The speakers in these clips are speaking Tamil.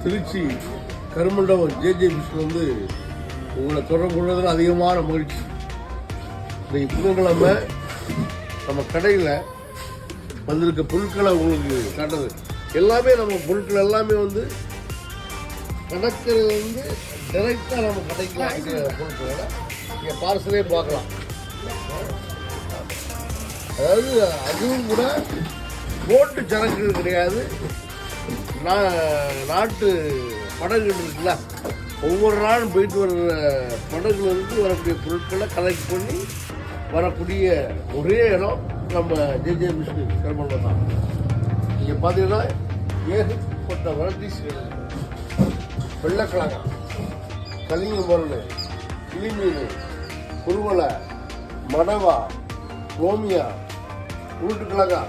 திருச்சி கருமண்டபம் ஜேஜே ஃபிஷ்ல வந்து உங்களை தொடர்பு கொள்வதில் அதிகமான மகிழ்ச்சி. இன்னைக்கு புதன்கிழமை நம்ம கடையில் வந்திருக்க பொருட்களை உங்களுக்கு காட்டுறது எல்லாமே நம்ம பொருட்கள் எல்லாமே வந்து கணக்கில் வந்து டைரெக்டாக நம்ம கடைக்கு வாங்கிக்கிற பொருட்களை நீங்கள் பார்சலே பார்க்கலாம். அதாவது அதுவும் கூட போட்டு சரக்குகள் கிடையாது, நாட்டு படகுகள் இருக்குல்ல, ஒவ்வொரு நாளும் போயிட்டு வர்ற படகுலேருந்து வரக்கூடிய பொருட்களை கலெக்ட் பண்ணி வரக்கூடிய ஒரே இடம் நம்ம ஜேஜே ஃபிஷ் கருமண்டபம் தான். இங்கே பார்த்தீங்கன்னா ஏகப்பட்ட வெரைட்டிஸ்கள், வெள்ளைக்கிழங்கா, கலிங்க முரல், கிளிமீன், குருவலை, மடவா, ரோமியா, உருட்டுக்கிழங்கா,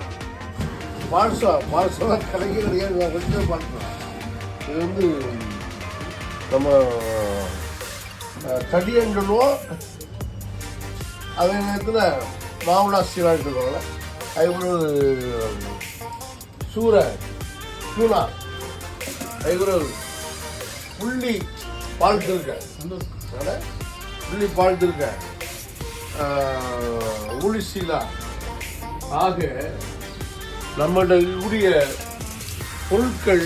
பால்சா கிடைக்க கிடையாது. கொஞ்சம் பார்க்கலாம். இது வந்து நம்ம தடியன்னு சொல்லுவோம். அதே நேரத்தில் மாவுளா சீரான்னு சொல்லுவாங்கள்ல, அதுக்கப்புறம் சூரை, சூனா, அதுக்கப்புறம் புள்ளி பால் திருக்க, புள்ளி பால் திருக்க, ஊழிசீலா ஆக நம்மகிட்ட இருக்கக்கூடிய பொருட்கள்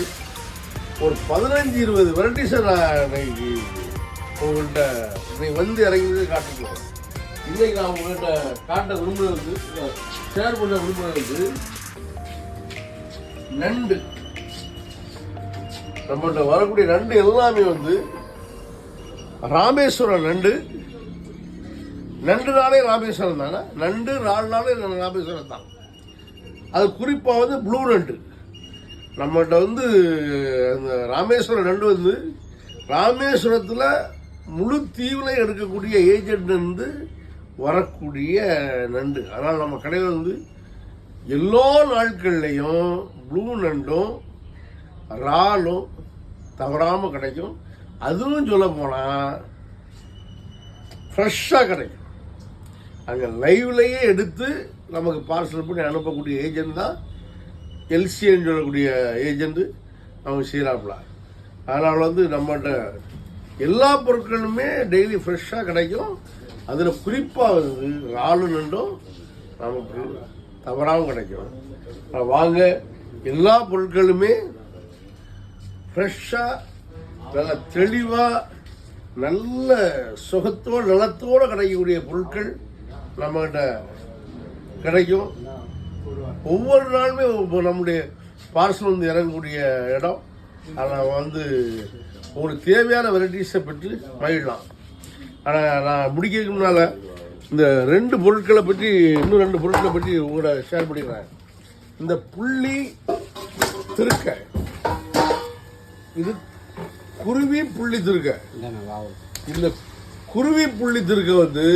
ஒரு 15-20 வெரைட்டிஸை நான் இன்னைக்கு உங்கள்கிட்ட இன்னைக்கு வந்து இறங்கினது காட்டிக்கலாம். இன்னைக்கு நான் உங்கள்கிட்ட காட்ட விரும்புகிறது, ஷேர் பண்ண விரும்புகிறது நண்டு. நம்மகிட்ட வரக்கூடிய நண்டு எல்லாமே வந்து ராமேஸ்வரம் நண்டு. நாளே ராமேஸ்வரம் தானே, நண்டு 4 நாளே ராமேஸ்வரம் தான். அது குறிப்பாக வந்து ப்ளூ நண்டு. நம்மகிட்ட வந்து அந்த ராமேஸ்வரம் நண்டு வந்து ராமேஸ்வரத்தில் முழு தீவில் எடுக்கக்கூடிய ஏஜென்ட் வந்து வரக்கூடிய நண்டு. அதனால் நம்ம கடையில் வந்து எல்லா நாட்கள்லையும் ப்ளூ நண்டும் இறாலும் தவறாமல் கிடைக்கும். அதுவும் சொல்ல போனால் ஃப்ரெஷ்ஷாக கிடைக்கும். அங்கே லைவ்லையே எடுத்து நமக்கு பார்சல் பண்ணி அனுப்பக்கூடிய ஏஜென்ட் தான் எல்சின்னு சொல்லக்கூடிய ஏஜென்ட்டு அவங்க சீராப்பில். அதனால் வந்து நம்மகிட்ட எல்லா பொருட்களுமே டெய்லி ஃப்ரெஷ்ஷாக கிடைக்கும். அதில் குறிப்பாக வந்து இறாலு நண்டும் நமக்கு தவறாகவும் கிடைக்கும். வாங்க, எல்லா பொருட்களுமே ஃப்ரெஷ்ஷாக நல்ல தெளிவாக நல்ல சுகத்தோடு நலத்தோடு கிடைக்கக்கூடிய பொருட்கள் நம்மகிட்ட கிடைக்கும். ஒவ்வொரு நாளுமே நம்முடைய பார்சல் வந்து இறங்கக்கூடிய இடம். அதில் வந்து உங்களுக்கு தேவையான வெரைட்டிஸை பெற்று மகிழலாம். ஆனால் நான் முடிக்கிறதுக்கு முன்னால் இந்த 2 பொருட்களை பற்றி, இன்னும் 2 பொருட்களை பற்றி உங்களோட ஷேர் பண்ணிக்கிறேன். இந்த புள்ளி திருக்க, இது குருவி புள்ளி திருக்க. இந்த குருவி புள்ளி திருக்க வந்து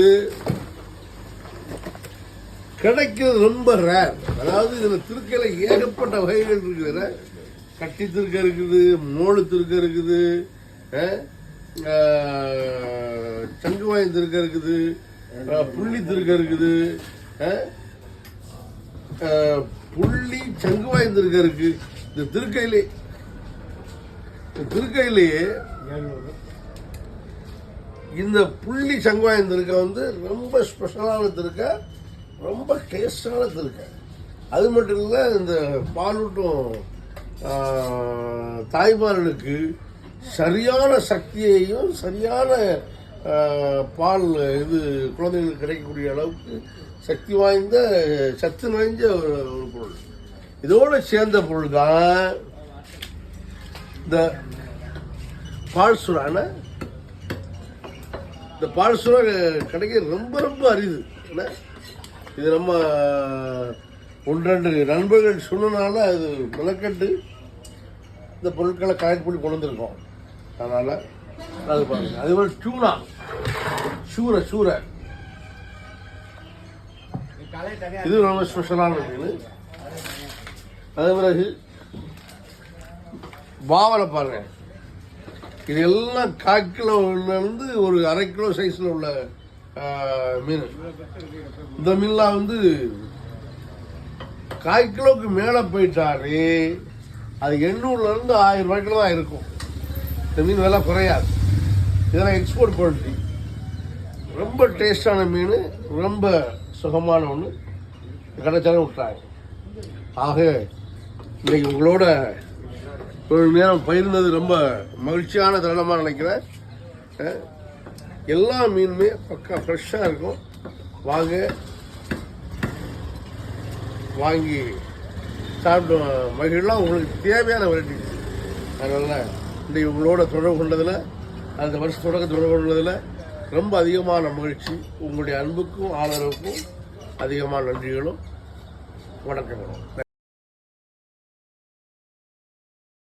கிடைக்கிறது ரொம்ப ரேர். அதாவது இதில் திருக்கையில் ஏகப்பட்ட வகைகள் இருக்குது. கட்டி திருக்க இருக்குது, மோளு திருக்க இருக்குது, சங்குவாயம் திருக்க இருக்குது, புள்ளி திருக்க இருக்குது, புள்ளி சங்குவாயம் திருக்க இருக்கு. இந்த திருக்கையிலேயே இந்த புள்ளி சங்குவாயம் திருக்க வந்து ரொம்ப ஸ்பெஷலான திருக்க, ரொம்ப டேஸ்டான திருக்க. அது மட்டும் இல்லை, இந்த பாலூட்டும் தாய்மார்களுக்கு சரியான சக்தியையும் சரியான பால் இது குழந்தைகளுக்கு கிடைக்கக்கூடிய அளவுக்கு சக்தி வாய்ந்த சத்து வாய்ந்த ஒரு பொருள். இதோடு சேர்ந்த பொருள் தான் இந்த பால்சுரான. இந்த பால்சுரா கிடைக்க ரொம்ப ரொம்ப அரிது. இது நம்ம 1-2 நண்பர்கள் சொன்னனால அது மெனக்கட்டு இந்த பொருட்களை கலெக்ட் பண்ணி கொண்டு வந்திருக்கோம். அதனால் அது பாருங்க. அதே மாதிரி டூனா, சூரை இது ரொம்ப ஸ்பெஷலான மீன். அதே பிறகு பாவலை பாருங்க. இது எல்லாம் 1/4 கிலோலேருந்து ஒரு 1/2 கிலோ சைஸில் உள்ள மீன். இந்த மீன்லாம் வந்து 1/4 கிலோவுக்கு மேலே போயிட்டாரு அது 800 1000 ரூபாய்க்குள்ள தான் இருக்கும். இந்த மீன் விலை குறையாது. இதெல்லாம் எக்ஸ்போர்ட் குவாலிட்டி. ரொம்ப டேஸ்டான மீன், ரொம்ப சுகமான ஒன்று கிடைச்சாலும் விட்டாங்க. ஆக இன்னைக்கு உங்களோட ஒரு நேரம் பகிர்ந்தது ரொம்ப மகிழ்ச்சியான தருணமாக நினைக்கிறேன். எல்லா மீனுமே பக்கா ஃப்ரெஷ்ஷாக இருக்கும். வாங்கி சாப்பிட்டு மகிழலாம். உங்களுக்கு தேவையான வெரைட்டிஸ். அதனால் இன்றைக்கு உங்களோட தொடர்பு கொண்டதில், அந்த வருஷ தொடக்க தொடர்பு கொண்டதில் ரொம்ப அதிகமான மகிழ்ச்சி. உங்களுடைய அன்புக்கும் ஆதரவுக்கும் அதிகமான நன்றிகளும் வணக்கங்களும்.